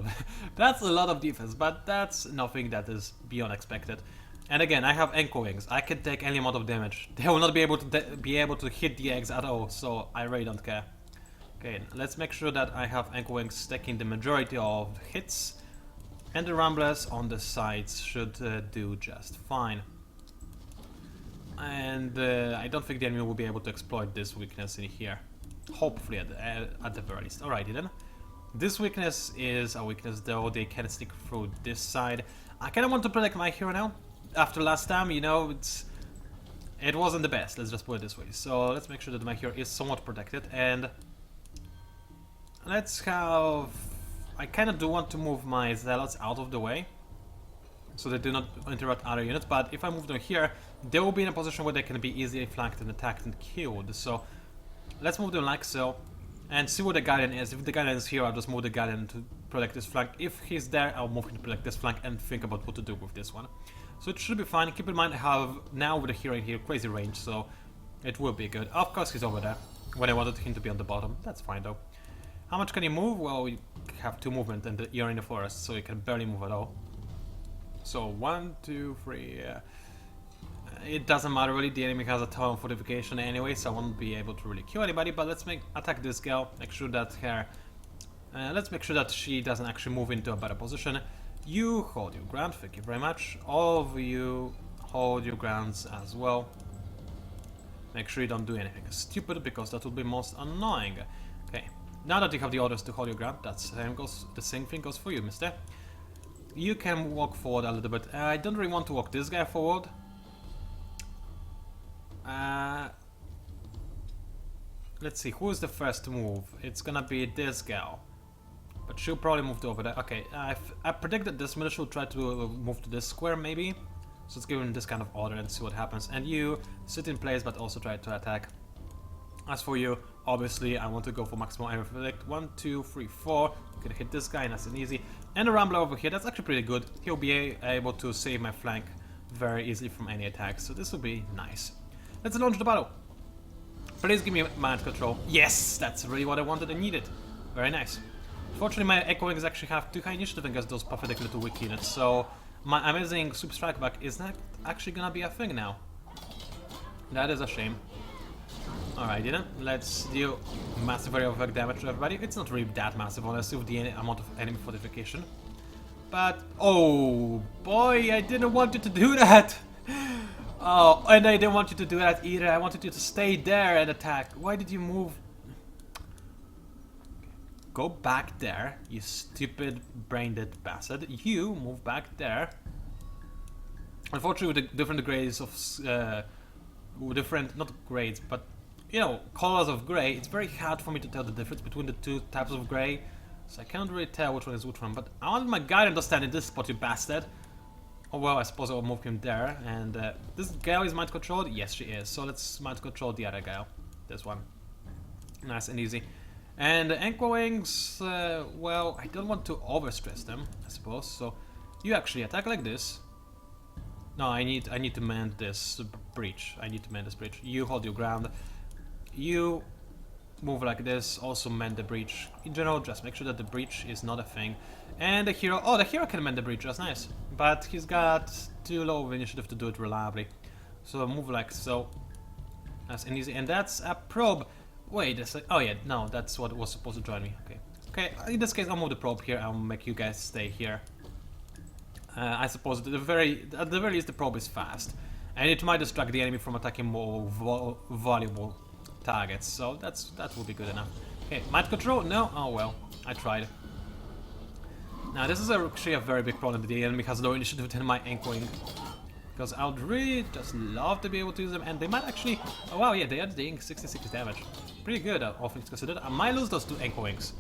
of defense, but that's nothing that is beyond expected. And again, I have Echo Wings, I can take any amount of damage. They will not be able to hit the eggs at all, so I really don't care. Okay, let's make sure that I have Echo Wings taking the majority of hits, and the Rumblers on the sides should do just fine. And I don't think the enemy will be able to exploit this weakness in here. Hopefully at the very least. Alrighty then. This weakness is a weakness though, they can sneak through this side. I kinda want to protect my hero now. After last time, you know, it wasn't the best, let's just put it this way. So let's make sure that my hero is somewhat protected, and let's have... I kinda do want to move my Zealots out of the way, so they do not interrupt other units, but if I move them here, they will be in a position where they can be easily flanked and attacked and killed. So let's move them like so, and see what the Guardian is. If the Guardian is here, I'll just move the Guardian to protect this flank. If he's there, I'll move him to protect this flank and think about what to do with this one. So it should be fine. Keep in mind I have now with the hero in here crazy range, so it will be good. Of course he's over there when I wanted him to be on the bottom. That's fine though. How much can you move? Well, you have 2 movement and you're in the forest, so you can barely move at all. So 1, 2, 3. It doesn't matter really. The enemy has a ton of fortification anyway, so I won't be able to really kill anybody. But let's attack this girl. Make sure that let's make sure that she doesn't actually move into a better position. You hold your ground. Thank you very much. All of you hold your grounds as well. Make sure you don't do anything stupid, because that will be most annoying. Okay. Now that you have the orders to hold your ground, the same thing goes for you, mister. You can walk forward a little bit. I don't really want to walk this guy forward. Let's see, who is the first to move? It's gonna be this gal. But she'll probably move to over there. Okay, I predict that this militia will try to move to this square, maybe. So let's give him this kind of order and see what happens. And you sit in place, but also try to attack. As for you, obviously, I want to go for maximum aim effect. 1, 2, 3, 4. I'm gonna hit this guy, nice and easy. And the Rambler over here, that's actually pretty good. He'll be able to save my flank very easily from any attacks. So this will be nice. Let's launch the battle. Please give me mind control. Yes, that's really what I wanted and needed. Very nice. Fortunately, my Echo Wings actually have 2 high initiative against those pathetic little weak units, so my amazing Super Strike Back is not actually gonna be a thing now. That is a shame. Alright, then let's deal massive area of effect damage to everybody. It's not really that massive, honestly, with the amount of enemy fortification. But, oh boy, I didn't want you to do that! Oh, and I didn't want you to do that either. I wanted you to stay there and attack. Why did you move? Go back there, you stupid brain-dead bastard. You move back there. Unfortunately, with the different grades of not grades, but you know, colors of gray, it's very hard for me to tell the difference between the 2 types of gray. So I can't really tell which one is which one. But I wanted my guardian to stand in this spot, you bastard. Oh well, I suppose I'll move him there. And this gal is mind controlled? Yes, she is. So let's mind control the other gal. This one. Nice and easy. And the Anchor Wings, well, I don't want to overstress them, I suppose. So you actually attack like this. No, I need to mend this breach. I need to mend this breach. You hold your ground. You move like this. Also mend the breach. In general, just make sure that the breach is not a thing. And the hero, oh, the hero can mend the breach. That's nice. But he's got too low of initiative to do it reliably. So move like so. That's easy. And that's a probe. Wait, oh yeah, no, that's what was supposed to join me. Okay. Okay, in this case, I'll move the probe here. I'll make you guys stay here. I suppose at the very least, the probe is fast, and it might distract the enemy from attacking more valuable targets. So that will be good enough. Okay, mind control? No. Oh well, I tried. Now this is actually a very big problem. The enemy has no initiative in my Anchor Wing, because I would really just love to be able to use them, and they might actually. Oh wow, yeah, they are doing 66 damage. Pretty good, all things considered. I might lose those 2 Anchor Wings.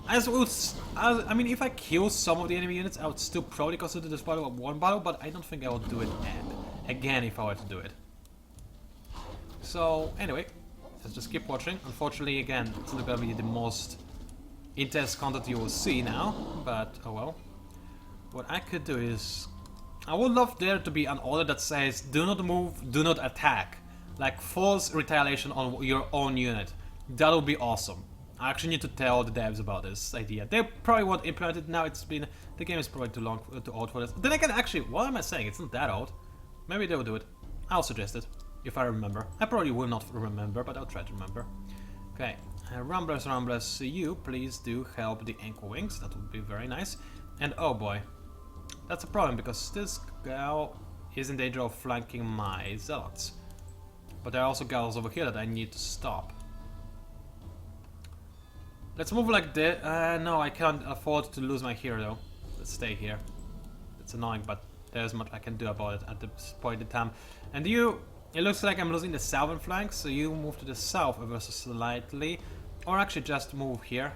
I mean, if I kill some of the enemy units, I would still probably consider this battle a 1 battle, but I don't think I would do it again if I were to do it. So, anyway, let's just keep watching. Unfortunately, again, it's not gonna be the most intense content you will see now, but oh well. What I could do is, I would love there to be an order that says, do not move, do not attack. Like, force retaliation on your own unit. That would be awesome. I actually need to tell the devs about this idea. They probably won't implement it now. The game is probably too old for this. Then again, actually, what am I saying? It's not that old. Maybe they will do it. I'll suggest it, if I remember. I probably will not remember, but I'll try to remember. Okay, Rumblers, you please do help the Anchor Wings. That would be very nice. And oh boy, that's a problem, because this gal is in danger of flanking my zealots. But there are also gals over here that I need to stop. Let's move like this. No, I can't afford to lose my hero though. Let's stay here. It's annoying, but there's much I can do about it at this point in time. And you, it looks like I'm losing the southern flank, so you move to the south ever so slightly. Or actually just move here.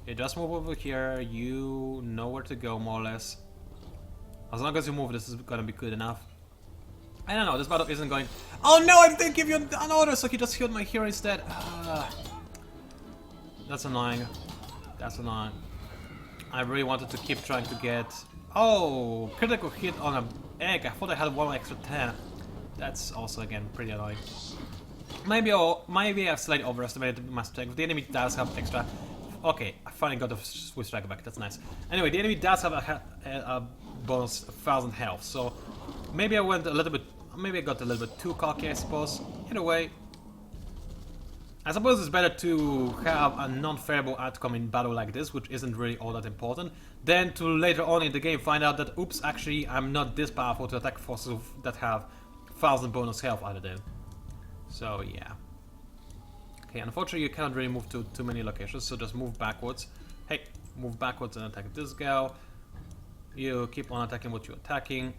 You just move over here, you know where to go more or less. As long as you move, this is gonna be good enough. I don't know, this battle isn't going... Oh no, I didn't give you an order, so he just healed my hero instead. That's annoying. That's annoying. I really wanted to keep trying to get... Oh, critical hit on a egg. I thought I had one extra 10. That's also, again, pretty annoying. Maybe I've slightly overestimated my strength. The enemy does have extra... Okay, I finally got the Swiss strike back. That's nice. Anyway, the enemy does have a bonus 1000 health, so maybe I went a little bit... Maybe I got a little bit too cocky, I suppose. Either way, I suppose it's better to have a non-favorable outcome in battle like this, which isn't really all that important, than to later on in the game find out that, oops, actually I'm not this powerful to attack forces that have 1000 bonus health added in. So yeah. Okay, unfortunately you cannot really move to too many locations, so just move backwards. Hey, move backwards and attack this girl. You keep on attacking what you're attacking.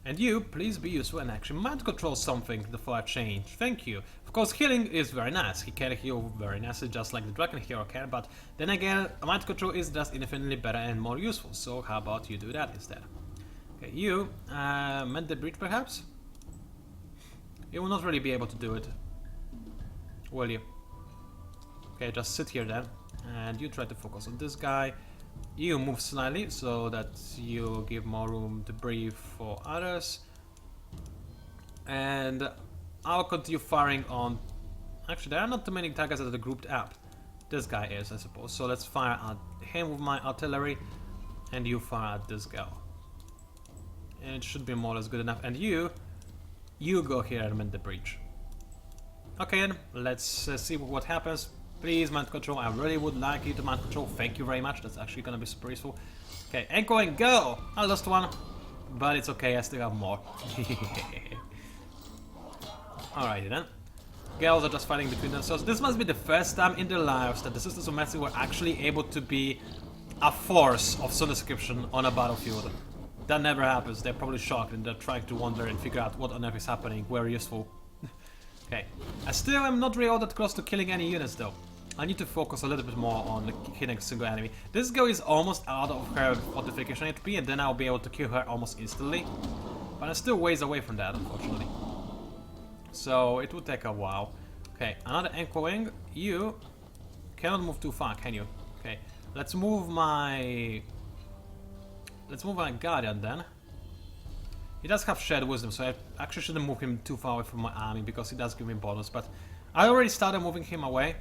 And you, please be useful and actually mind control something before I change. Thank you. Of course, healing is very nice. He can heal very nicely, just like the Dragon Hero can, but then again, mind control is just infinitely better and more useful, so how about you do that instead? Okay, you, mend the breach perhaps? You will not really be able to do it, will you? Okay, just sit here then, and you try to focus on this guy. You move slightly so that you give more room to breathe for others. And I'll continue firing on... Actually, there are not too many targets that are grouped up. This guy is, I suppose. So let's fire at him with my artillery. And you fire at this girl. And it should be more or less good enough. And you go here and mend the breach. Okay, then, let's see what happens. Please, mind control. I really would like you to mind control. Thank you very much. That's actually gonna be super useful. Okay, anchoring, go! I lost one, but it's okay. I still have more. Alrighty then. Girls are just fighting between themselves. This must be the first time in their lives that the Sisters of Mercy were actually able to be a force of some description on a battlefield. That never happens. They're probably shocked and they're trying to wonder and figure out what on earth is happening. Very useful. Okay, I still am not really all that close to killing any units though. I need to focus a little bit more on hitting a single enemy. This girl is almost out of her fortification HP and then I'll be able to kill her almost instantly. But I'm still ways away from that, unfortunately. So it will take a while. Okay, another anchor wing. You cannot move too far, can you? Okay, let's move my Guardian then. He does have shared wisdom, so I actually shouldn't move him too far away from my army because he does give me bonus, but I already started moving him away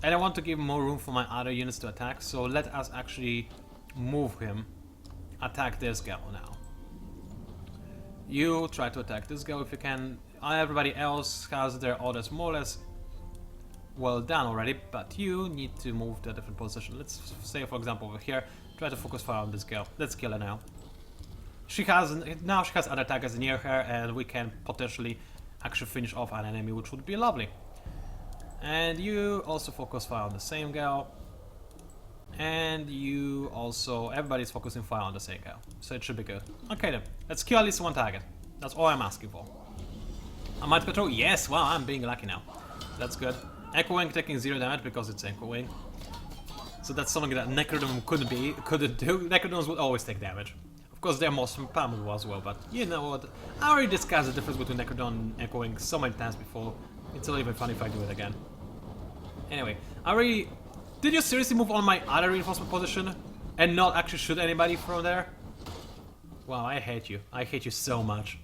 and I want to give more room for my other units to attack, so let us actually move him. Attack this girl now. You try to attack this girl if you can. Everybody else has their orders more or less well done already, but you need to move to a different position. Let's say, for example, over here, try to focus fire on this girl. Let's kill her now. She has other targets near her and we can potentially actually finish off an enemy, which would be lovely. And you also focus fire on the same girl. And you also... everybody's focusing fire on the same girl. So it should be good. Okay then, let's kill at least one target. That's all I'm asking for. I might control... Yes, wow, I'm being lucky now. That's good. Echo Wing taking 0 damage because it's Echo Wing. So that's something that Necrodome couldn't do. Necrodomes would always take damage. Of course, they're more spammable as well, but you know what? I already discussed the difference between Necrodon and Echo Wing so many times before. It's not even funny if I do it again. Anyway, did you seriously move on my other reinforcement position and not actually shoot anybody from there? Wow, I hate you. I hate you so much.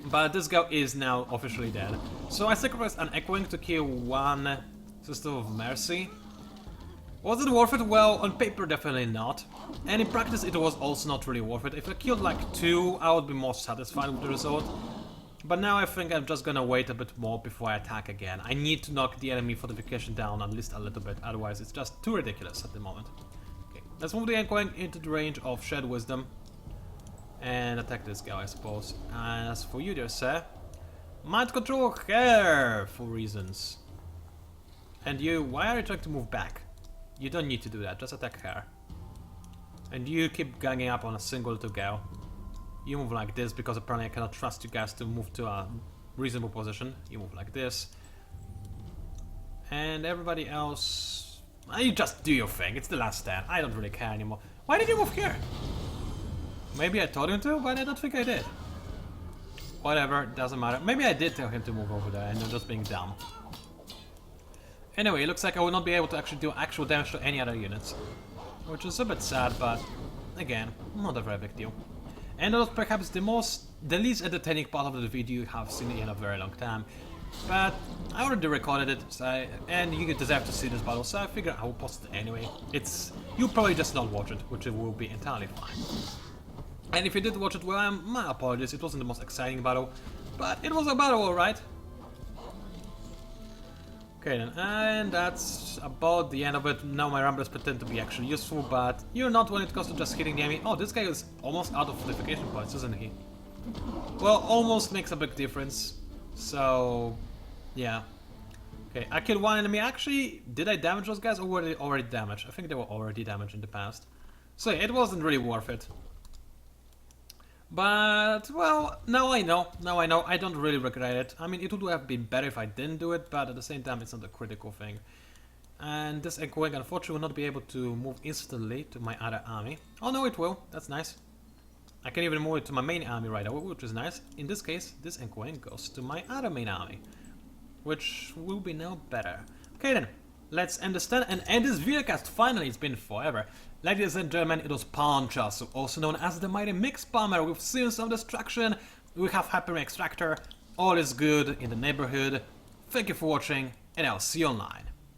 But this guy is now officially dead. So I sacrificed an Echo Wing to kill one Sister of Mercy. Was it worth it? Well, on paper definitely not. And in practice it was also not really worth it. If I killed like 2, I would be more satisfied with the result. But now I think I'm just gonna wait a bit more before I attack again. I need to knock the enemy fortification down at least a little bit, otherwise it's just too ridiculous at the moment. Okay, let's move the Echo Wing into the range of Shared Wisdom. And attack this guy, I suppose. And as for you, dear sir, might control her for reasons. And you, why are you trying to move back? You don't need to do that, just attack her. And you keep ganging up on a single little girl. You move like this because apparently I cannot trust you guys to move to a reasonable position. You move like this. And everybody else... you just do your thing, it's the last stand. I don't really care anymore. Why did you move here? Maybe I told him to, but I don't think I did. Whatever, doesn't matter. Maybe I did tell him to move over there and I'm just being dumb. Anyway, it looks like I will not be able to actually do actual damage to any other units. Which is a bit sad, but again, not a very big deal. And that was perhaps the least entertaining part of the video you have seen in a very long time. But I already recorded it, so and you deserve to see this battle, so I figured I will post it anyway. You'll probably just not watch it, which will be entirely fine. And if you did watch it, well, my apologies, it wasn't the most exciting battle, but it was a battle, alright. Okay then, and that's about the end of it. Now my ramblers pretend to be actually useful, but you're not when it comes to just hitting the enemy. Oh, this guy is almost out of fortification points, isn't he? Well, almost makes a big difference. So, yeah. Okay, I killed one enemy. Actually, did I damage those guys or were they already damaged? I think they were already damaged in the past. So yeah, it wasn't really worth it. But, well, now I know. I don't really regret it. I mean, it would have been better if I didn't do it, but at the same time, it's not a critical thing. And this Echoing, unfortunately, will not be able to move instantly to my other army. Oh, no, it will. That's nice. I can even move it to my main army right away, which is nice. In this case, this Echoing goes to my other main army, which will be now better. Okay, then. Let's end this videocast. Finally, it's been forever. Ladies and gentlemen, it was PANCZASU, also known as the mighty mix bomber with Scenes of Destruction. We have Hyper Extractor. All is good in the neighborhood. Thank you for watching, and I'll see you online.